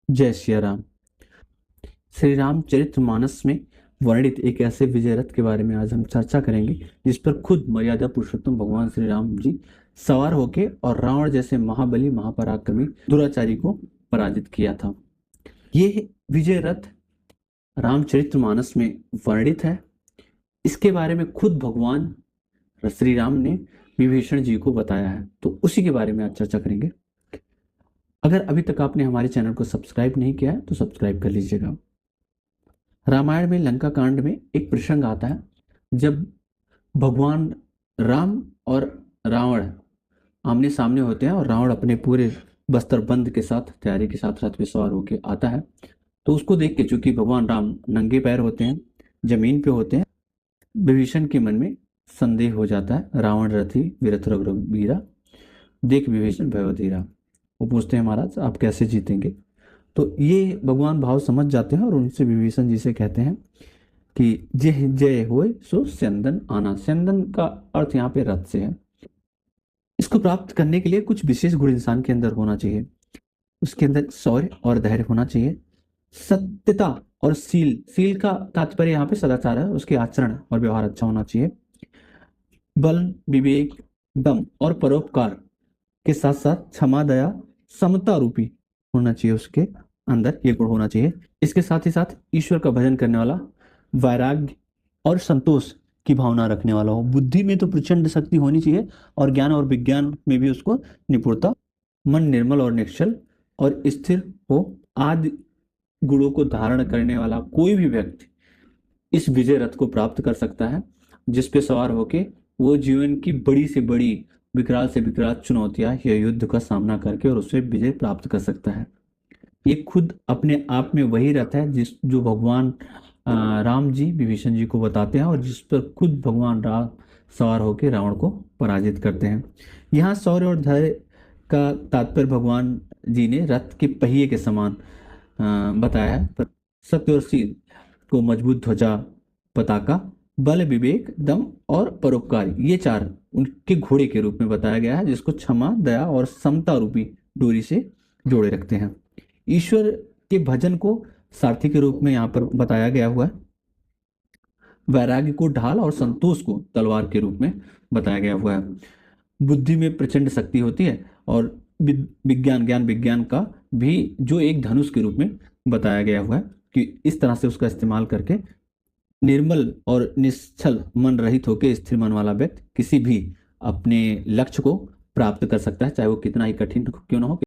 जय श्री राम। श्री रामचरितमानस में वर्णित एक ऐसे विजय रथ के बारे में आज हम चर्चा करेंगे जिस पर खुद मर्यादा पुरुषोत्तम भगवान श्री राम जी सवार होके और रावण जैसे महाबली महापराक्रमी दुराचारी को पराजित किया था। ये विजय रथ रामचरितमानस में वर्णित है। इसके बारे में खुद भगवान श्री राम ने विभीषण जी को बताया है, तो उसी के बारे में आज चर्चा करेंगे। अगर अभी तक आपने हमारे चैनल को सब्सक्राइब नहीं किया है तो सब्सक्राइब कर लीजिएगा। रामायण में लंका कांड में एक प्रसंग आता है जब भगवान राम और रावण आमने सामने होते हैं और रावण अपने पूरे बस्तर बंद के साथ तैयारी के साथ रथ पे सवार होकर आता है। तो उसको देख के, चूंकि भगवान राम नंगे पैर होते हैं, जमीन पे होते हैं, विभीषण के मन में संदेह हो जाता है। रावण रथी वीरथ रघुवीरा, देख विभीषण भय धीरा। वो पूछते हैं, महाराज आप कैसे जीतेंगे? तो ये भगवान भाव समझ जाते हैं और उनसे विभीषण जी से कहते हैं कि जय जय होय सो स्यंदन आना। स्यंदन का अर्थ यहाँ पे रथ से है। इसको प्राप्त करने के लिए कुछ विशेष गुण इंसान के अंदर होना चाहिए। उसके अंदर शौर्य और धैर्य होना चाहिए, सत्यता और सील। सील का तात्पर्य यहाँ पे सदाचार है, उसके आचरण और व्यवहार अच्छा होना चाहिए। बल, विवेक, दम और परोपकार के साथ साथ क्षमा, दया, समता रूपी होना चाहिए। उसके अंदर ये गुण होना चाहिए। इसके साथ ही साथ ईश्वर का भजन करने वाला, वैराग्य और संतोष की भावना रखने वाला हो। बुद्धि में तो प्रचंड शक्ति होनी चाहिए और ज्ञान और विज्ञान में भी उसको निपुणता। मन निर्मल और निश्चल और स्थिर हो। आदि गुणों को धारण करने वाला कोई भी व्यक्ति इस विजय रथ को प्राप्त कर सकता है, जिस पे सवार होके वो जीवन की बड़ी से बड़ी, विकराल से विकराल चुनौतियां या युद्ध का सामना करके और उससे विजय प्राप्त कर सकता है। ये खुद अपने आप में वही रथ है जो भगवान राम जी विभीषण जी को बताते हैं और जिस पर खुद भगवान राम सवार होकर रावण को पराजित करते हैं। यहाँ शौर्य और धैर्य का तात्पर्य भगवान जी ने रथ के पहिए के समान बताया है। पर सत्य और शील को मजबूत ध्वजा, पताका, बल, विवेक, दम और परोपकार, ये चार उनके घोड़े के रूप में बताया गया है, जिसको क्षमा, दया और समता रूपी डोरी से जोड़े रखते हैं। ईश्वर के भजन को सारथी के रूप में यहाँ पर बताया गया हुआ है। वैराग्य को ढाल और संतोष को तलवार के रूप में बताया गया हुआ है। बुद्धि में प्रचंड शक्ति होती है और ज्ञान विज्ञान का भी जो एक धनुष के रूप में बताया गया हुआ है कि इस तरह से उसका इस्तेमाल करके निर्मल और निश्चल मन रहित होकर स्थिर मन वाला व्यक्ति किसी भी अपने लक्ष्य को प्राप्त कर सकता है, चाहे वो कितना ही कठिन क्यों ना हो।